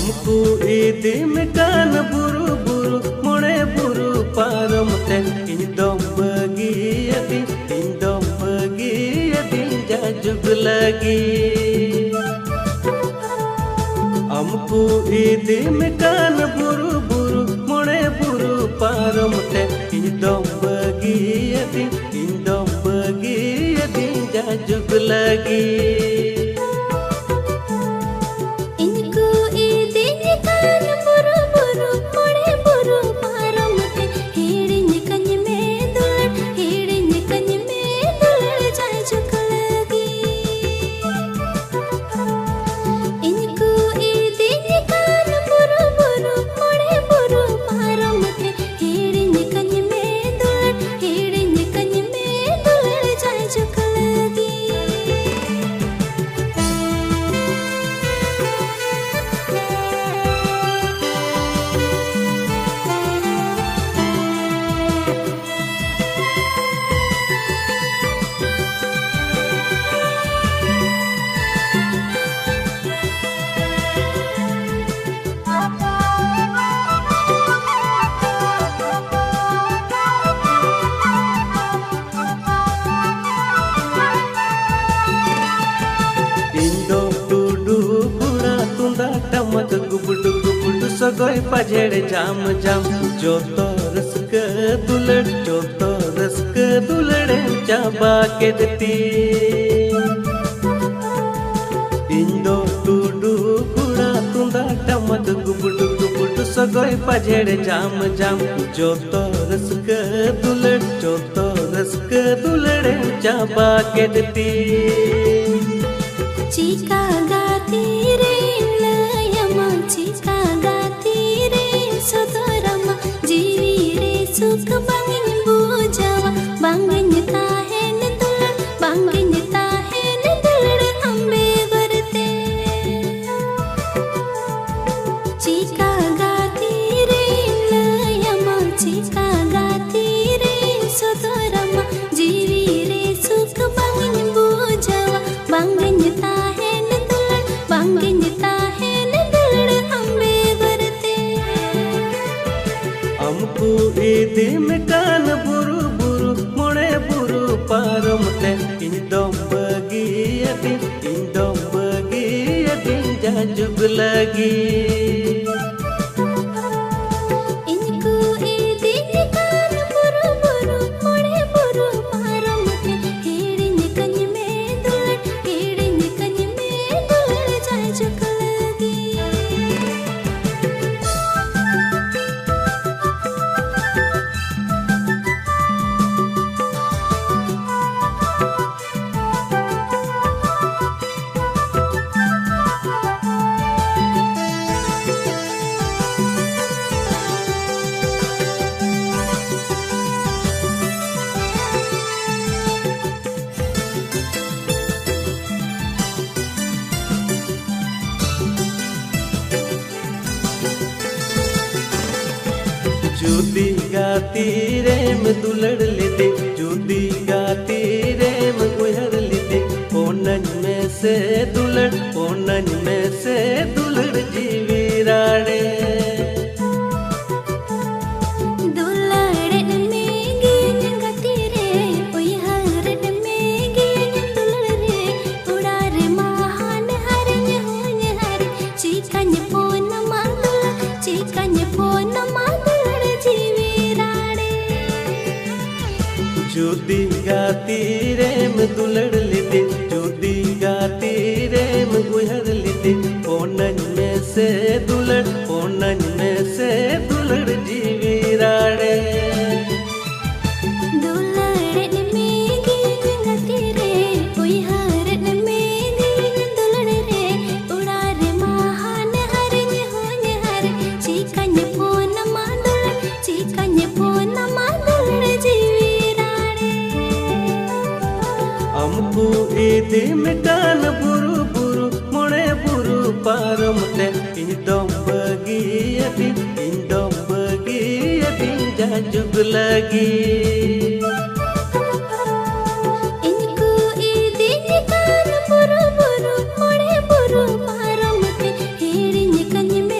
हमको इदी में कान बुरु बुरु मोड़े बुरु पारम ते इंदम बगी यदि जाजुग लगी हमको इदी में कान बुरु बुरु मोड़े बुरु पारम ते इंदम बगी यदि जाजुग लगी सगोय पजेड़ जाम जाम जो तो रस्क दुलड़े चाबा के दती इंदो टूडू कुड़ा तुंदा टमक गुबुडु सगोय पजेड़ जाम जाम जो तो रस्क दुलड़े चाबा के दती चिका गाती रे लयमा चिका Sotorama jiwi re suk bangin bujawa bangin tahen dulad ambe varte chika gati re layama chika gati re sotorama jiwi re suk bangin bujawa bangin tahen dulad ambe हमको इदी में कान बुरु बुरु मोड़े बुरु पारम ते इंदम बगी यदि जाजुग लगी जुदी गाती रे में दुलड़ लेते जुदी गाती रे में गुहर लेते कोनन में से दुलड़ जीवी राड़े जुदी गाती रे में दुलड़ लेते जुदी गाती रे में गुहर लेते कोनन में से दुलड़ जीवी राड़े हमको इदी में कान बुरु बुरु मोड़े बुरु पारम ते इंदम बगी यदि जाजुग लगी Buru buru, more buru, param te, hiri nikanye me.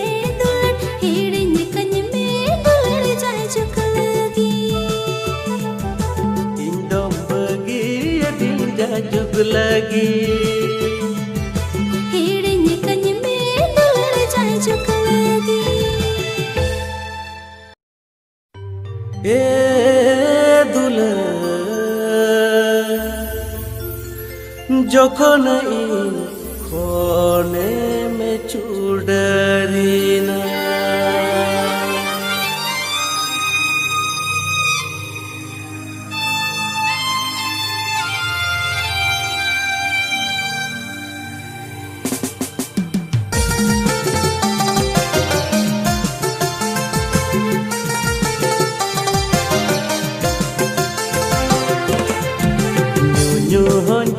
ए दुला যখন ক্ষণে মে চুড়ারি না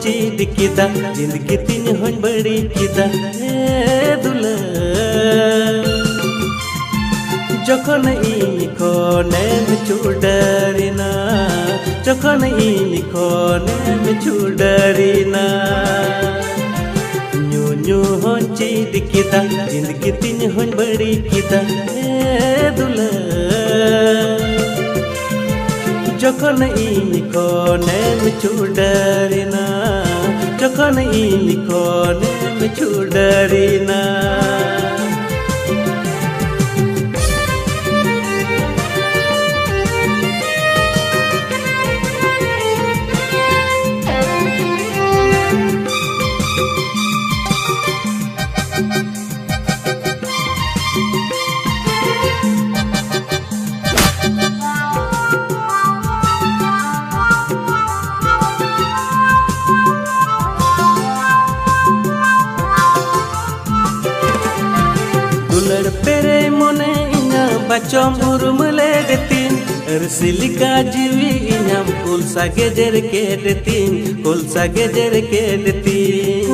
चीद किदा जिंदगी तीन हन बड़ी किदा ए दुला যখন ইনিকনে চুড়ারি না যখন ইনিকনে চুড়ারি না न्यू न्यू हन चीद किदा जिंदगी तीन हन बड़ी किदा ए दुला যখন ইনিকনে চুড়ারি না যখন ইনিকনে চুড়ারি না पेरे मोने इना बचम उरुमले देतीन रसिलिका जीवी इनाम कुल सागे जर के देतीन कुल सागे जर के देतीन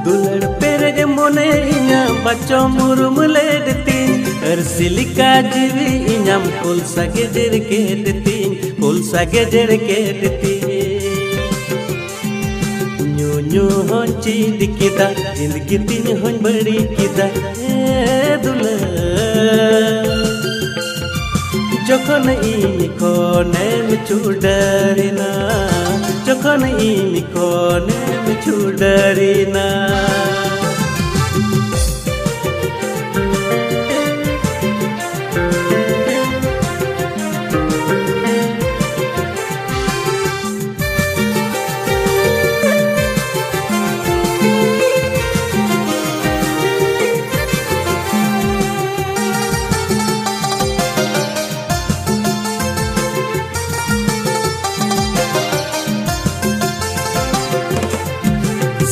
दुलड़ पेरे मोने इना बचम उरुमले देतीन रसिलिका जीवी इनाम कुल सागे जर के देतीन कुल सागे जर के देतीन न्यू हन चीद किदा जिंदगी तीन हन बड़ी किदा ए दुला যখন ইনিকনে চুড়ারি না যখন ইনিকনে চুড়ারি না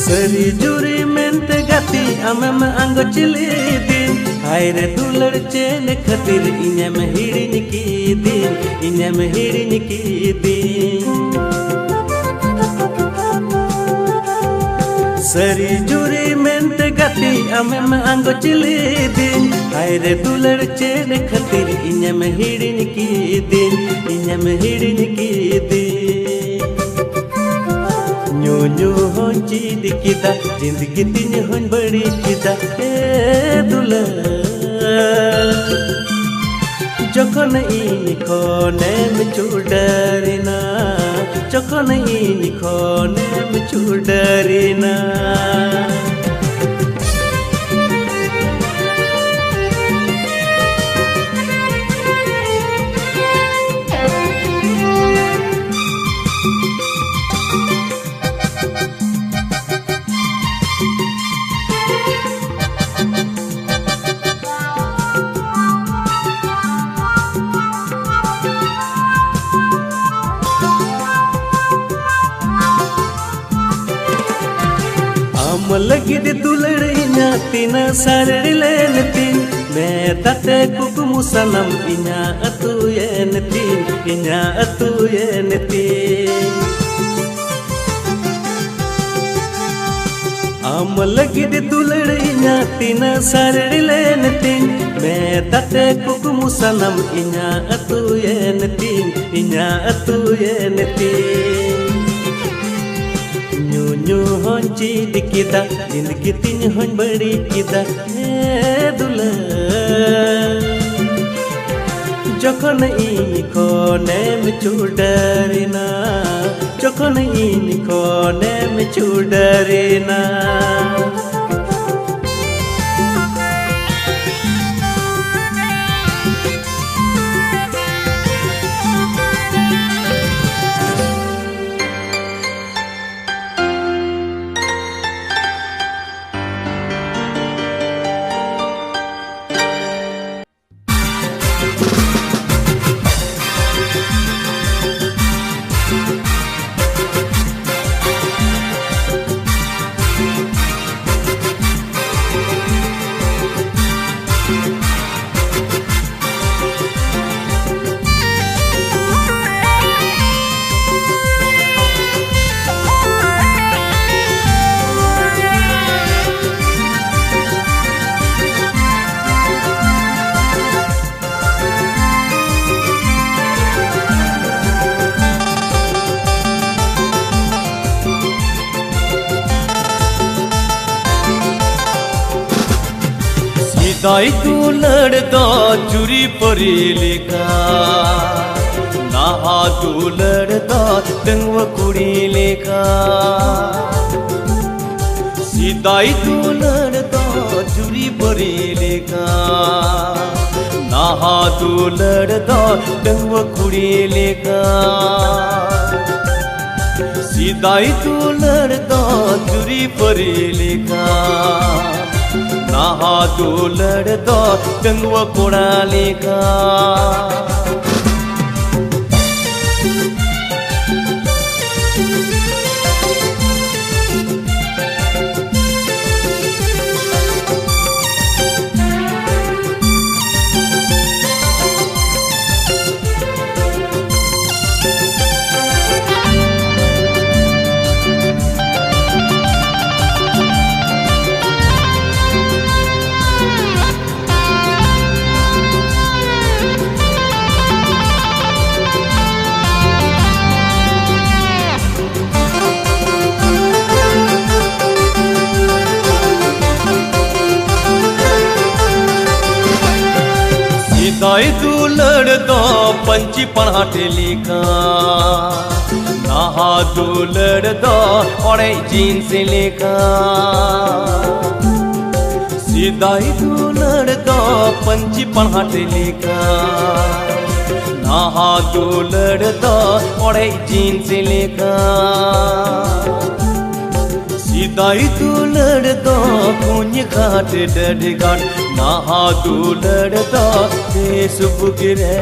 सरी जुरी मेंते गाती अमम अंगो चिली दिन हायरे दुलड़ चेन खतिर इन्हें हिड़िन की दिन इन्हें हिड़िन की दिन सरी जुरी मेंते गाती अमम अंगो चिली दिन हायरे दुलड़ चेन खतिर इन्हें हिड़िन की दिन इन्हें हिड़िन की दिन न्यू न्यू हन चीद किदा जिंदगी तीन हन बड़ी किदा ए दुला যখন ইনিকনে চুড়ারি না যখন ইনিকনে চুড়ারি না लगिद दुलड़िना तीन सरलेन तीन मैं तते कुकुमु सनम इना अतुयन तीन आम लगिद दुलड़िना तीन सरलेन तीन मैं तते कुकुमु सनम इना अतुयन तीन न्यू हन चीद किदा जिंदगी तीन हन बड़ी किदा ए दुला যখন ইনিকনে চুড়ারি না যখন ইনিকনে চুড়ারি না सिदाई दुलड़ दा चुरी परी लेखा नाहा दुलड़ दा दंगव कुड़ी लेखा सिदाई दुलड़ दा चुरी परी लेखा नाहा दुलड़ दा दंगव कुड़ी लेखा सिदाई दुलड़ दा चुरी परी लेखा नाहा दुलड़ दा दंगव कोड़ा लेखा सिदाई दुलड़ दा पंची पढ़ाटे लेखा नाहा दुलड़ दा और जीन्स लेखा सिदाई दुलड़ दा पंची पढ़ाटे लेखा नाहा दुलड़ दा और जीन्स लेखा सिदाई दुलड़ दा कुंज घाट डड घाट नाहा दुलड़ दा फेसबुक रे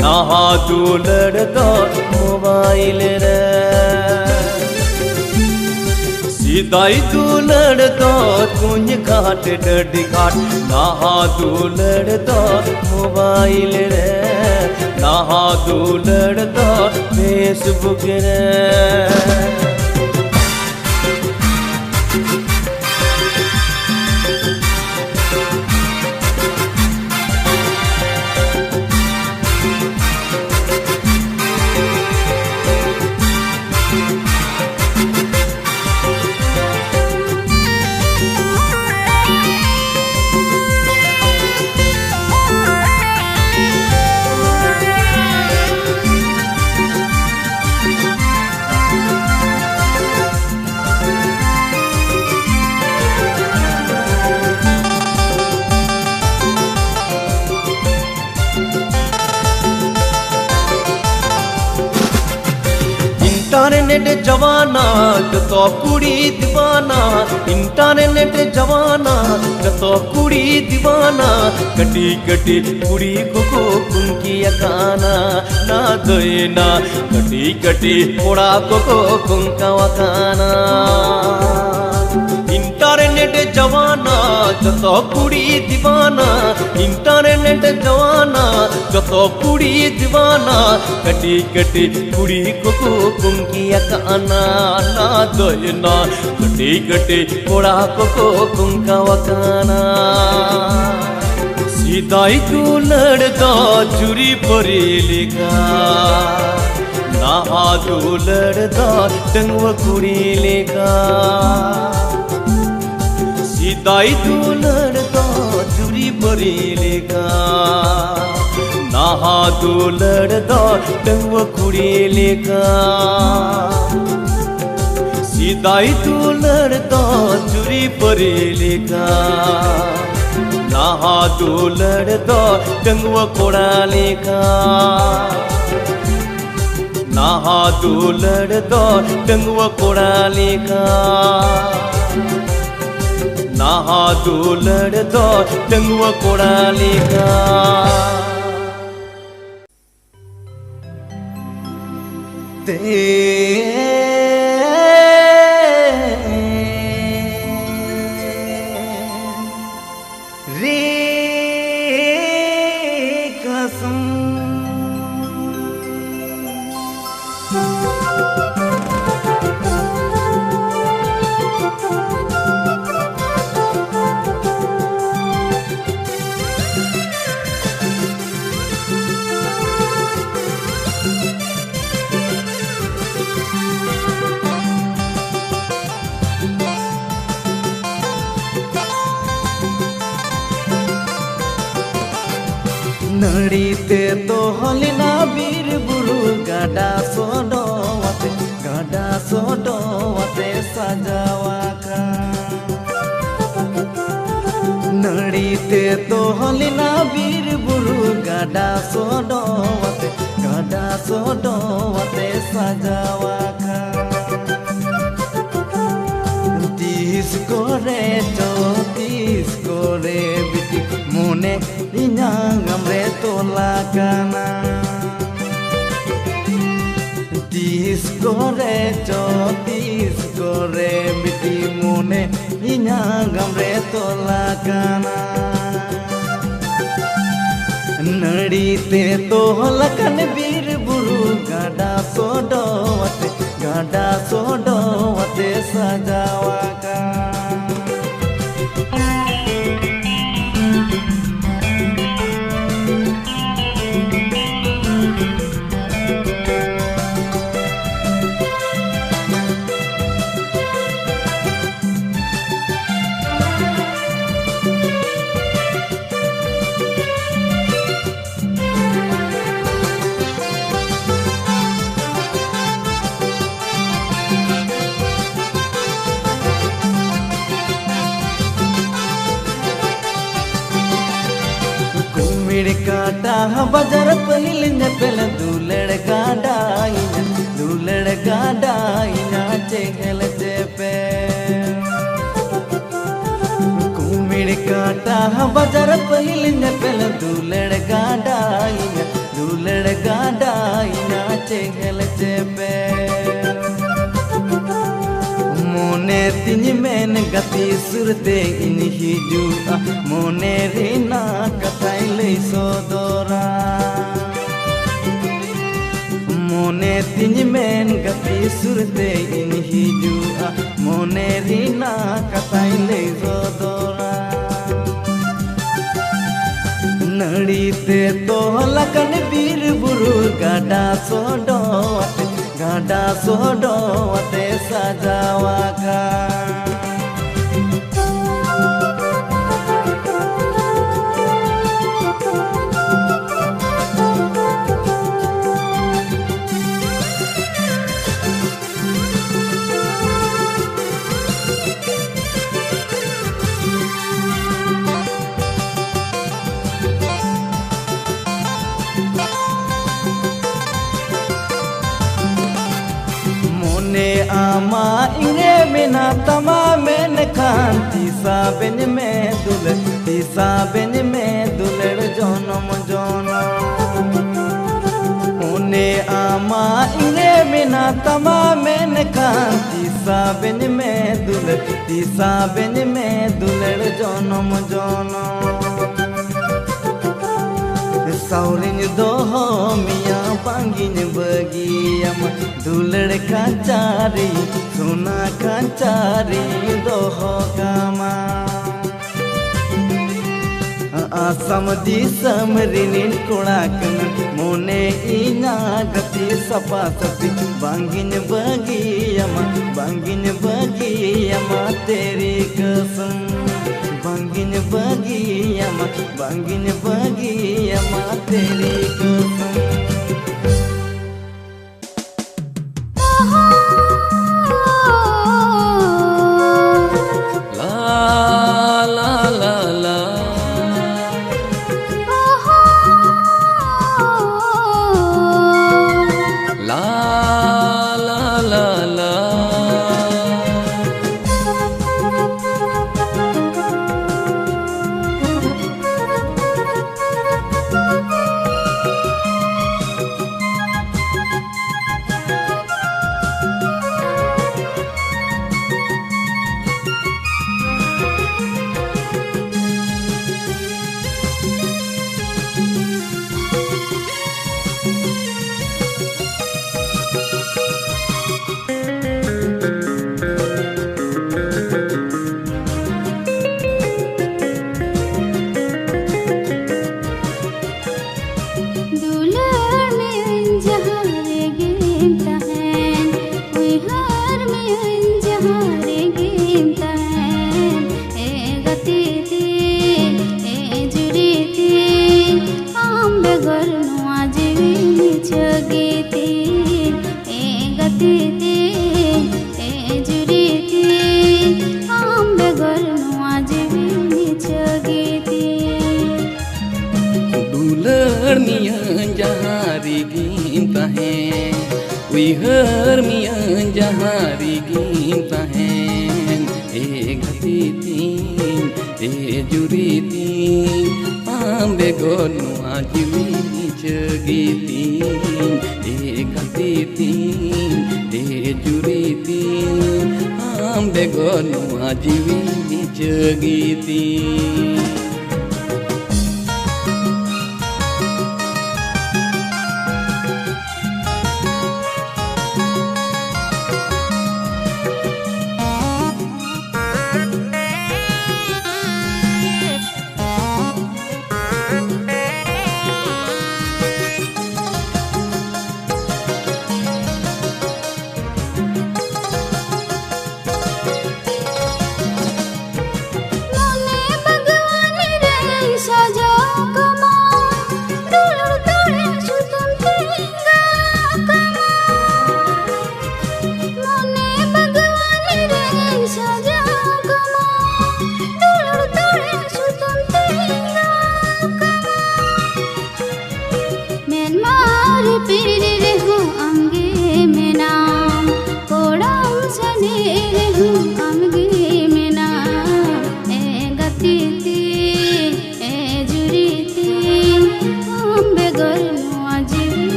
नाहा दुलड़ दा मोबाइल रे सिदाई दुलड़ दा कुंज घाट डड घाट नाहा दुलड़ दा मोबाइल रे नाहा दुलड़ दा फेसबुक रे इंटरनेट जवाना तो कुड़ी दीवाना इंटरनेट जवाना तो कुड़ी दीवाना कटी कटी कुड़ी को कुंकी अकाना ना दोना कटी कटी कोड़ा को कुंका वकाना इंटरनेट जवाना तो कुड़ी दीवाना इंटरनेट जवाना तो कुड़ी दीवाना कटी कटी कुड़ी को कुंकी अकाना ना दोना कटी कटी कोड़ा को कुंका वकाना सिदाई दुलड़ दा चुरी परी लेखा नाहा दुलड़ दा दंगव कुड़ी लेखा सिदाई दुलड़ दा चुरी परी लेखा नाहा दुलड़ दा दंगव कुड़ी लेखा सिदाई दुलड़ दा चुरी परी लेखा नाहा दुलड़ दा दंगव कोड़ा लेखा नाहा दुलड़ दा दंगव कोड़ा लेखा नाहा दुलड़ दा दंगव कोड़ा लेखा रे कसम नड़ीते तो हलिना बीर बुरु गाडा सोडोवते सजावाका नड़ीते तो हलिना बीर बुरु गाडा सोडोवते सजावाका तीस करे बिटी मोने इन्यांगम रे तोला काना तीस करे बिटी मोने इन्यांगम रे तोला काना नड़ीते तो लखन बीर बुरु गाडा सोडोवते सजावाका काटा बाजार पहिल ने पेल दूलड़ गाडाइना चेगल चेपे कुमिड़ काटा बाजार पहिल ने पेल दूलड़ गाडाइना चेगल चेपे मोने तिन मेन गति सुरते इन हिजुआ मोने रीना कथाई लई सोदोरा मोने तिन मेन गति सुरते इन हिजुआ मोने रीना कथाई लई सोदोरा नड़ीते तो लकन बीर बुरु गाडा सोडोवते सजावाका आमा इंगे बिना तमा में खान तीसा बेन में दुलड़ जोनम उने आमा इंगे बिना तमा में खान तीसा बेन में दुलड़ जोनम साउरिन दोहो मिया बांगिन बगियम दुलड़ कांचारी सोना कांचारी दोहो कामा आसम दी समरिनिन कुड़ाकन मोने इना गति सपा सपी बांगिन बगियम तेरी कसम बांगिन बगियम तेरी कसम उइहर मियां जहाँ रिगिम tahen gati tin juri tin ambe gonu ajiwi cegitin gati tin juri tin ambe gonu ajiwi cegitin.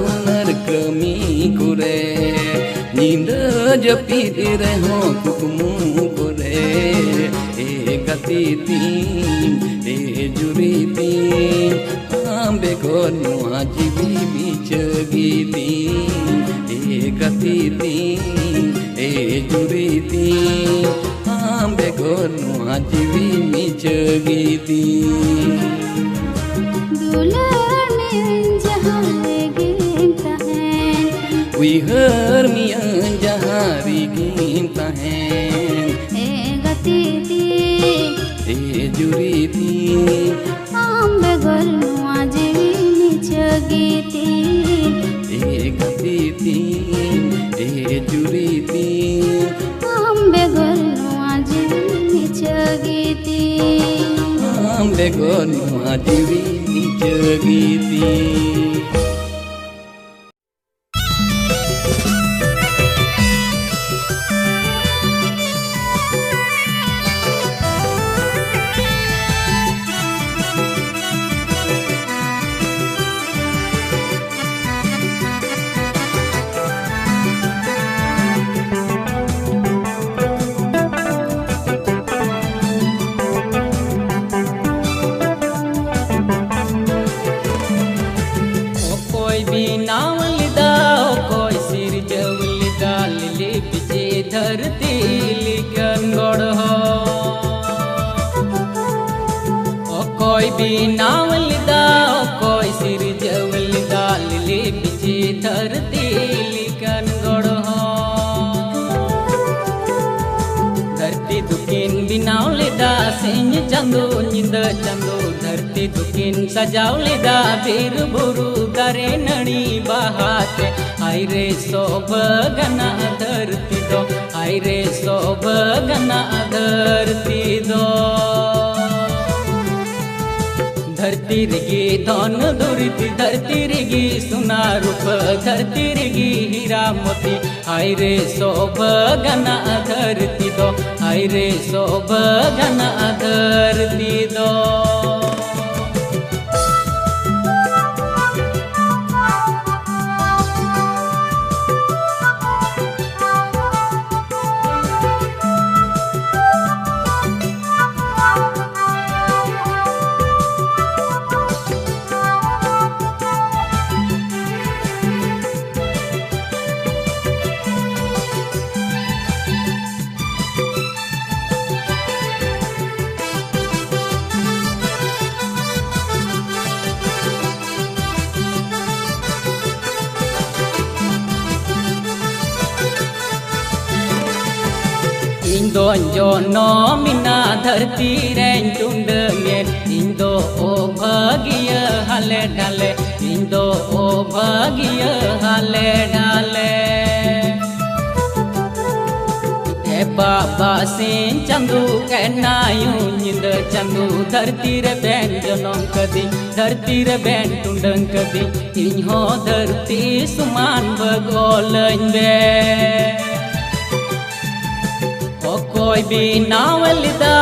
Hunar kami kure ninda japit reho kukmu kure gati tin juri tin ambe gonu ajiwi bichagitin gati tin juri tin ambe gonu ajiwi bichagitin. उइहर मियां जहाँ रिगिम tahen gati tin juri tin ambe gonu ajiwi cegitin gati tin juri tin ambe gonu ajiwi cegitin ambe gonu ajiwi cegitin. सजाव लेदा बीर बुरु दरे नड़ी बहाते आई रे सोब गना धरती दो आई रे सोब गना धरती दो धरती रेगी धन दुरित धरती रेगी सोना रूप धरती रेगी हीरा मोती हाय रे सोबगना धरती दो हाय रे सोबगना धरती दो Indo jono mina dharti ren tundengen Indo o bhagiya hale dale Indo o bhagiya hale dale E baba sin chandu ke nayu ninda chandu dharti re ben jonom kadi dharti re ben tundeng kadi Inho dharti suman bagolain be कोई बिनावलदा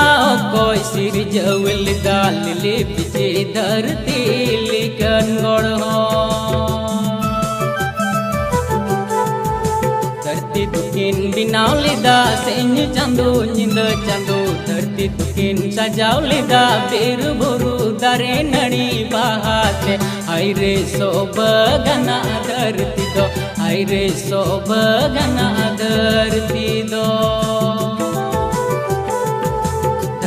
कोई सिरजवलदा lily बिचे धरती लिकन गोड़ हो धरती दुकिन बिनावलदा Sainz Chandu निंद चंदू धरती दुकिन सजावलदा बेर बुरु दरे नड़ी बहाते हाय रे सोबगना धरती दो हाय रे सोबगना धरती दो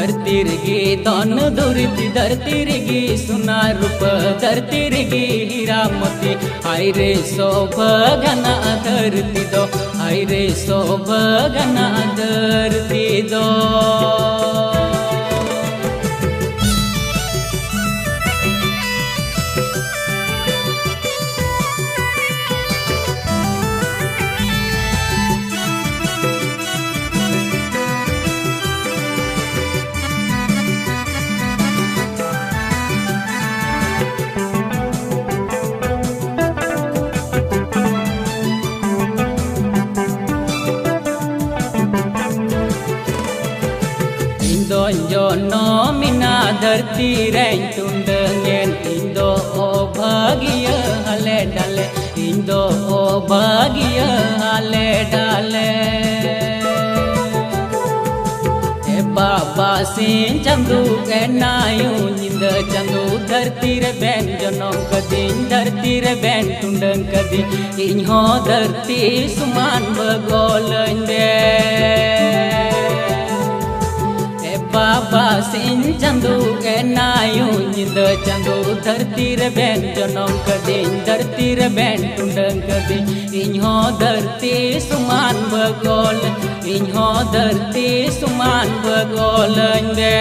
धरती रेगी धन दुरित धरती रेगी सोना रूप धरती रेगी हीरा मोती हाय रे सोबगना धरती दो हाय रे सोबगना धरती दो jono mina dharti ren tundengen Indo o bhagiya hale dale Indo o bhagiya hale dale E baba sin chandu ke nayu ninda chandu dharti re ben jonom kadi dharti re ben tundeng kadi Inho dharti suman bagolain be बाबा सिंह चंदू के नायू निंद चंदू धरती रे Ben जनम कदी धरती रे Ben टुंडंग कदी इन्हो धरती सुमान बगोल इन्हो धरती सुमान बगोल बे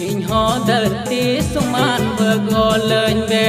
इन्हो धरती सुमान बगोल बे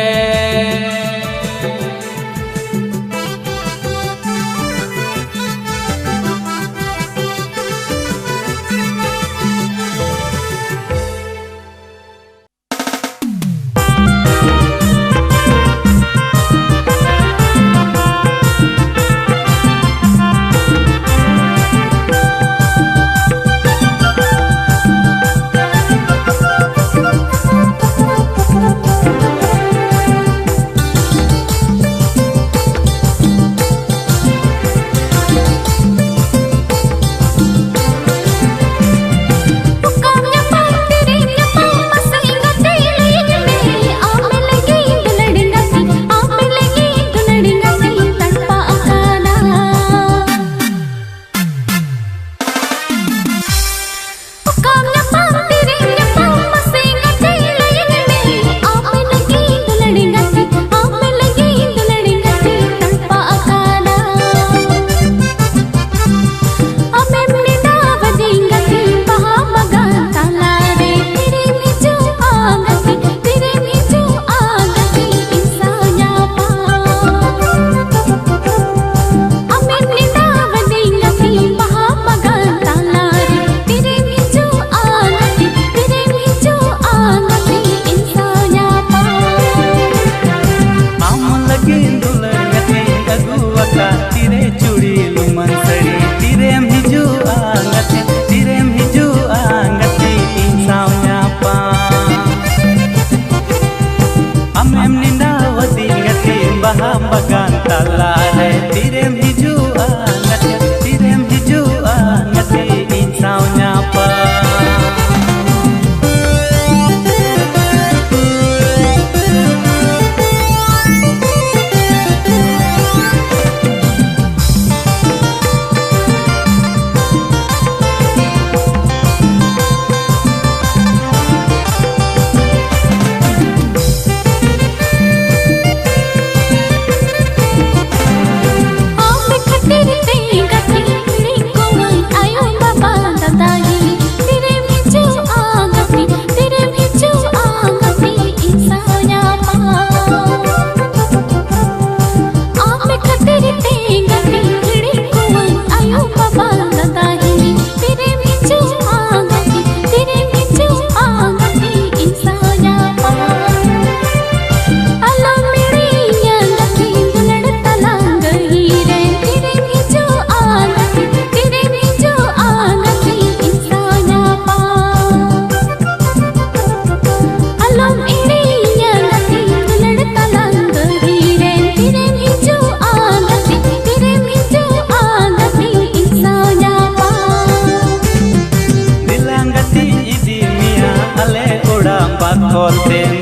bakol ten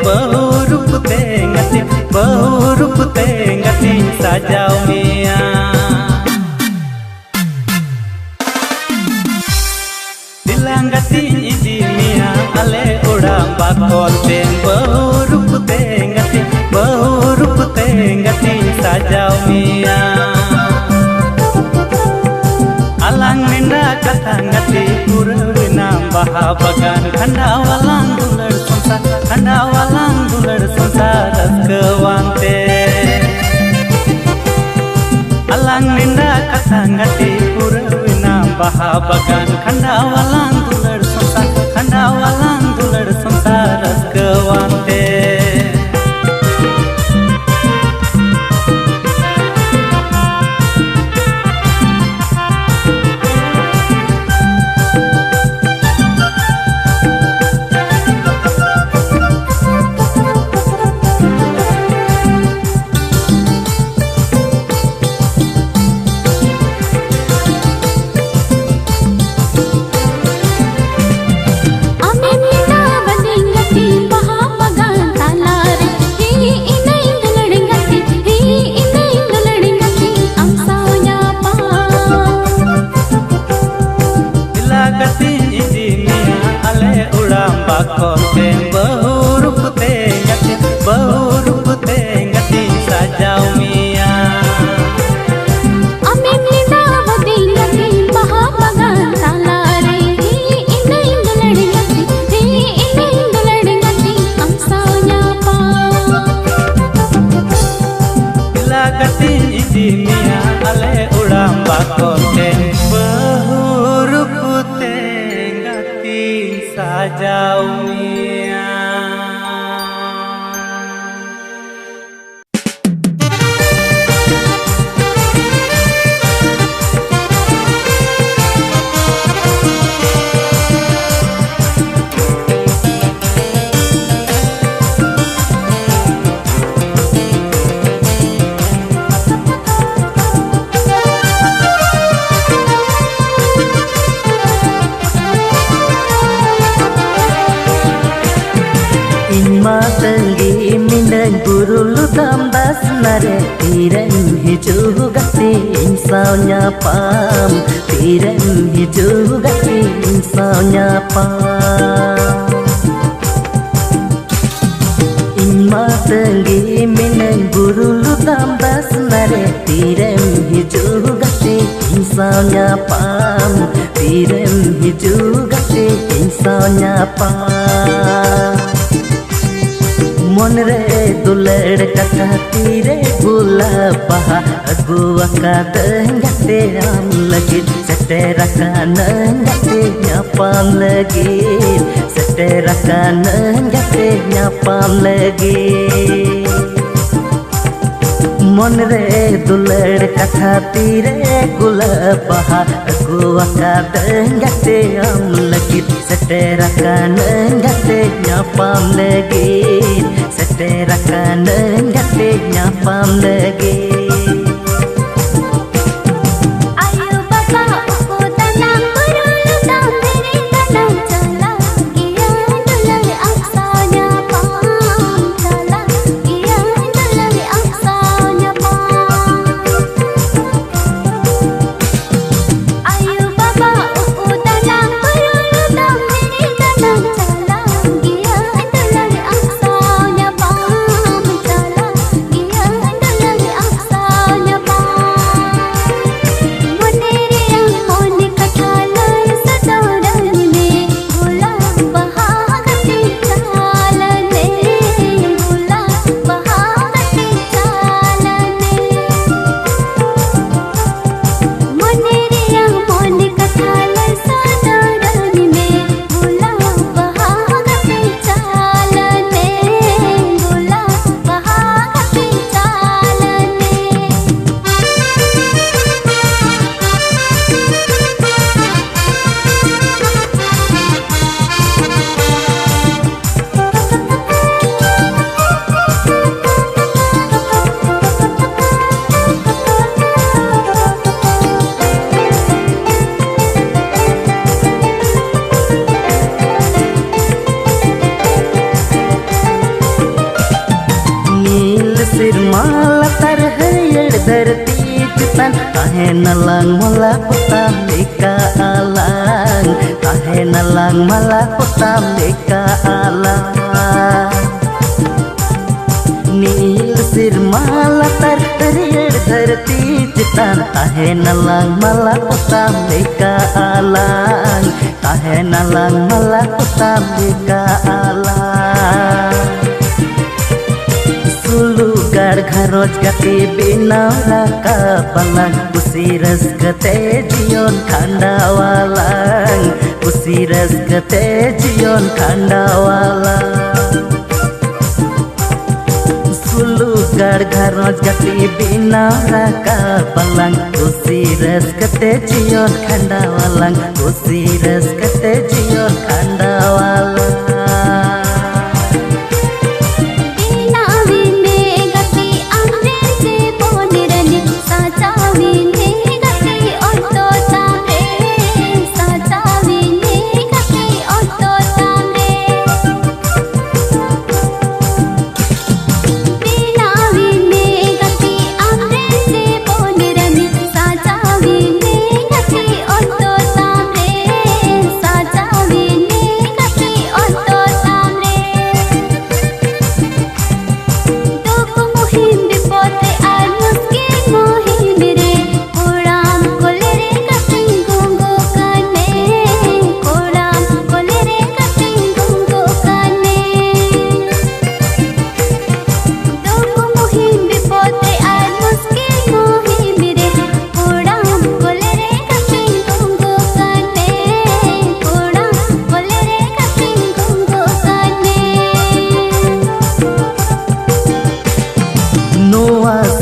bahu rup tengati sajau mia dilang gati idi mia ale udang bakol ten bahu rup tengati sajau mia alang nenda katangati purawina bahabagan khandawalang dular sansar kewante alang nenda katangati purawina bahabagan khandawalang dular sansar kewante bakol ten bahu rup tengati sajau mia amin lina badingati bahabagan talare inai duladingati amsanya pa lagati idi mia ale udang bakol ten bahu rup tengati sajau mia Tenggi minang burulu tambas nare tiren hijau gati insaunya pam tiren hijau gati insaunya pam Inma tenggi minang burulu tambas nare tiren hijau gati insaunya pam tiren hijau gati insaunya pam मन रे दुलड़ कथा तीरे गुला पहा अगुआ का दंगते राम लगी सटेरा का नंगते न्यापाम लगी सटेरा का नंगते न्यापाम लगी मन रे दुलड़ कथा तीरे गुला पहा अगुआ का दंगते राम लगी सटेरा का नंगते न्यापाम लगी Setera kanan gate nyapam lagi ayo bapa aku tanam berulu tam diri tanam cala iya dulari aksanya pam cala iya dulari aksanya pam ayo bapa aku tanam berulu tam diri tanam cala iya dulari aksanya pam cala iya dulari aksanya tahe nalang malah potam leka alang, tahe nalang malah potam leka alang. नील सिर माला तर हरियर धरती चितान ताहे नलांग माला पोताम लेका आलांग, ताहे नलांग माला पोताम लेका आलांग. Sulu gar gharoj gati binaw raka palang, usiras kate jion khandawalang, usiras kate jion khandawalang. Sulu gar gharoj gati binaw raka palang, usiras kate jion khandawalang, usiras kate jion khandawalang.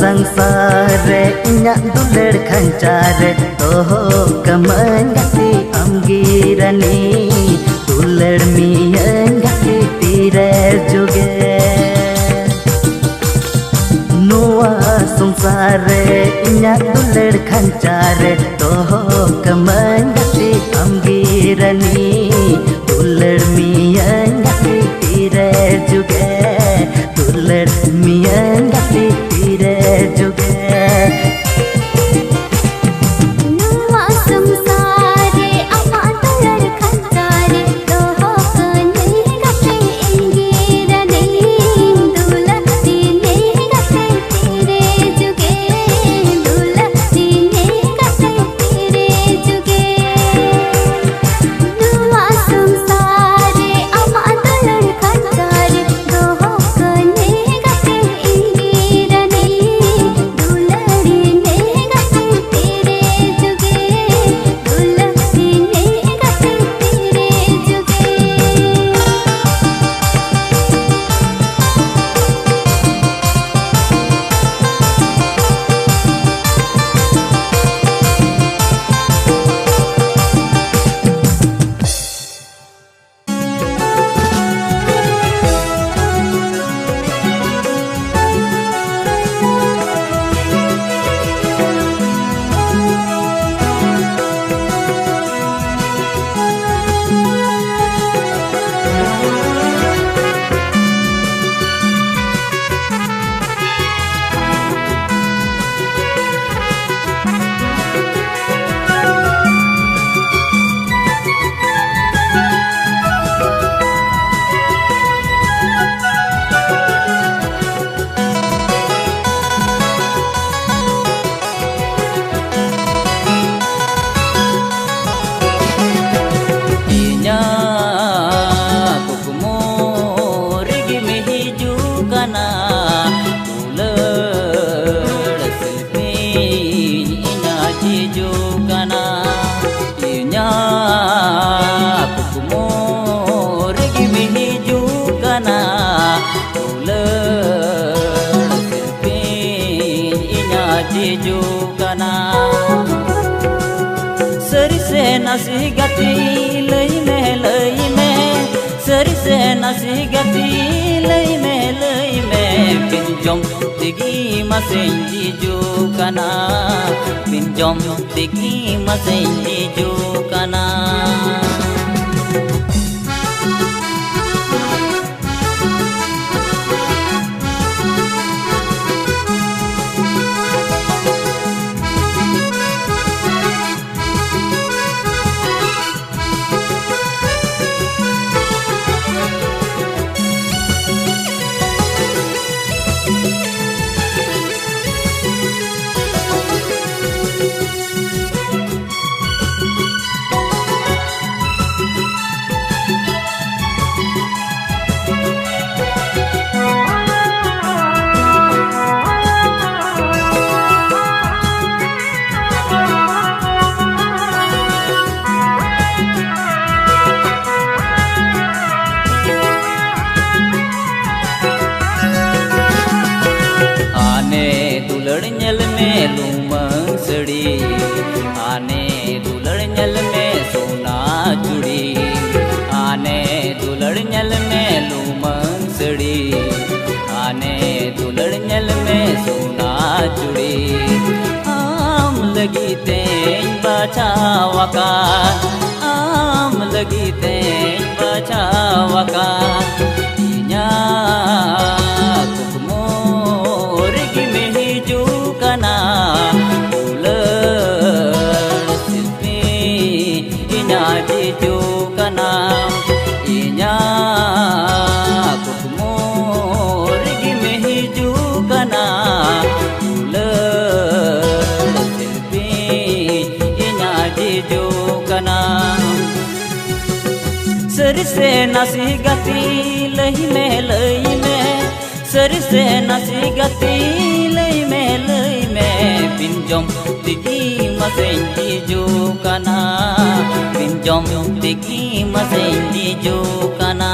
संसारे इन्yak duler khancare toho kamangati amgirani duler miyangati tire juge nuwa संसारे इन्yak duler khancare toho kamangati amgirani duler miyangati tire juge duler miyangati tire juge. nasi gati lay me sari se nasi gati lay me pinjom tigi masenji jo kana pinjom tigi masenji jo kana. दुलड़ ñel में लूमंग सड़ी आने दुलड़ ñel में सोना चुड़ी आम लगी तें बचावका आम लगी तें बचावका इन्या कुकमोर की में हिजू कना जो कना इन्या कुकमोर की में हिजू कना शिल्पी इन्या जो कना सर से नसी गति लही में सर से नसी गति लही में पिंजम तिकी मसेंजी जो कना पिंजम तिकी मसेंजी जो कना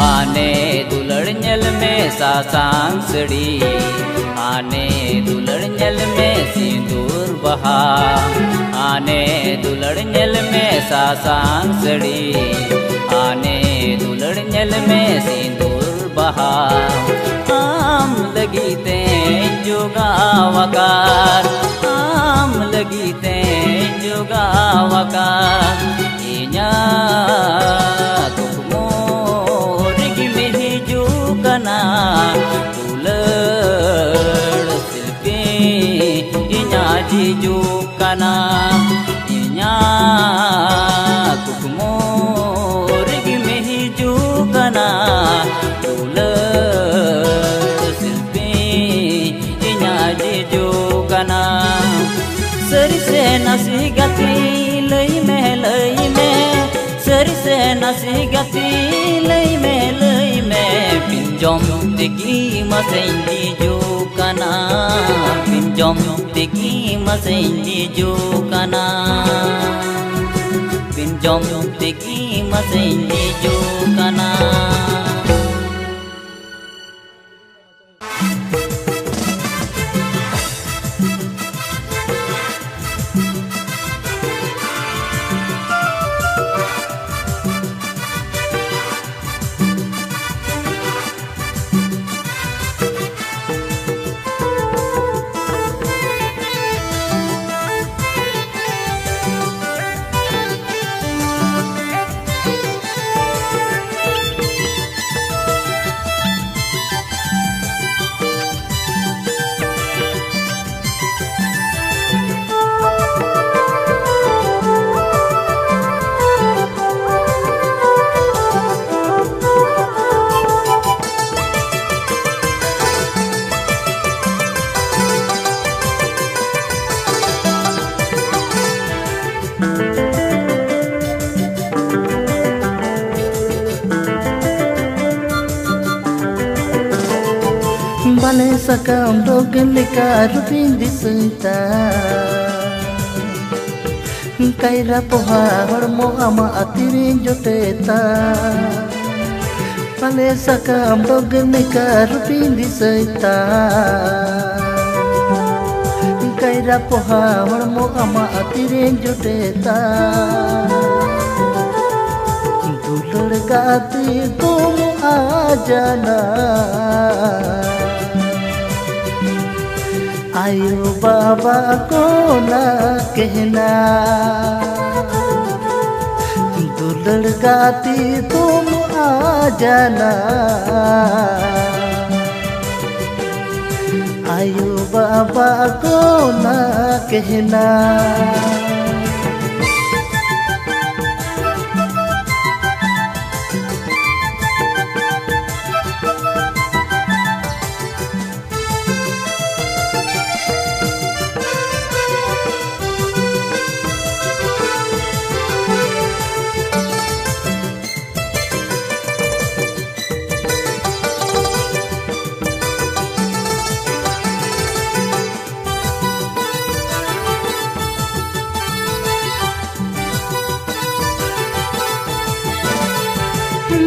आने दुलड़ ñel में सासांग सड़ी आने दुलड़ ñel में सिंदूर बहा आने दुलड़ ñel में सासांग सड़ी आने दुलड़ ñel में सिंदूर बहा आम लगी तें जोगावकार आम लगी तें जोगावकार इन्या कना दुलड़ शिल्पी इन्या जीजू कना इन्या कुकमोर की में हिजू कना दुलड़ शिल्पी इन्या जीजू कना सर से नसी गति लई में सर से नसी गति लई में पिंजम तिकी मसेंजी जो कना पिंजम तिकी मसेंजी जो कना पिंजम तिकी मसेंजी जो कना Bale sakam dogelika rupin disita Kaira poha hormo ama atirin joteta Bale sakam dogelika rupin disita Kaira poha hormo ama atirin joteta Dulur gati tum ajana आयो बाबा को ना कहना दुलड़ गाती तुम आ जाना आयो बाबा को ना कहना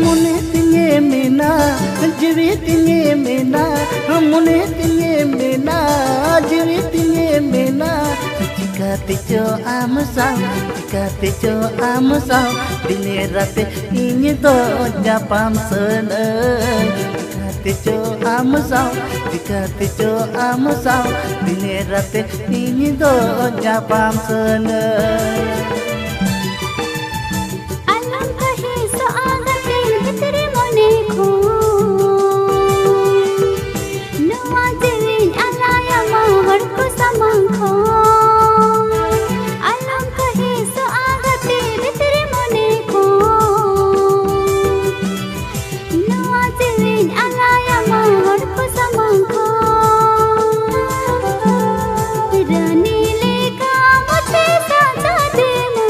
मुने तिंगे मेना जीवी तिंगे मेना मुने तिंगे मेना जीवी तिंगे मेना चिकाते चो आम साव दिने राते इnye do nyapam seneng चिकाते चो आम साव दिने राते इnye do nyapam seneng alam kahi so agate bhitre mone ko nawa jevin alaya mahar ko samangko alam kahi so agate bhitre mone ko nawa jevin alaya mahar ko samangko rani leka mujhe saja dena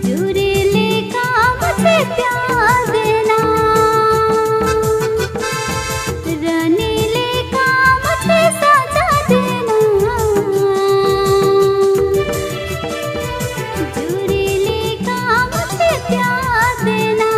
जुरे लेका मुझे प्यार देना रानी लेका मुझे साजा देना जुरे लेका मुझे प्यार देना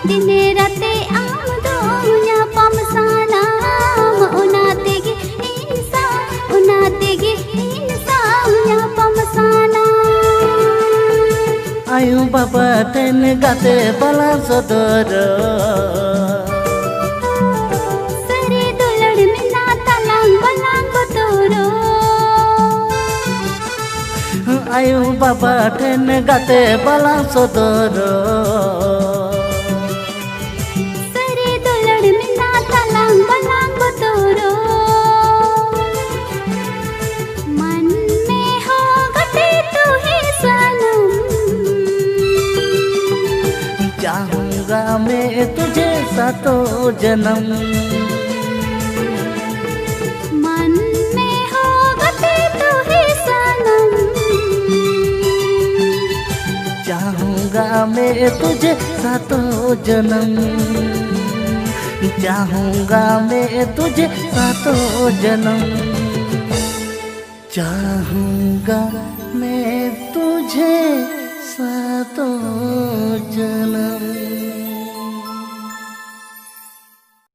दिने राते आम दोया पमसानाम उनातेगे इंसान या पमसाना आयु बाबा तेन गाते बला सदर सरे दुलड़ मिना तलांग बलांग तोरो आयु बाबा तेन गाते बला सदर सरे दुलड़ मिना तलांग बलांग तोरो मन में हो गटे तू ही सनम चाहूंगा मैं तुझे सातों जन्म मन में हो गटे तू ही सनम चाहूंगा मैं तुझे सातों जन्म चाहूंगा मैं तुझे सातों जन्म चाहूंगा मैं तुझे सातों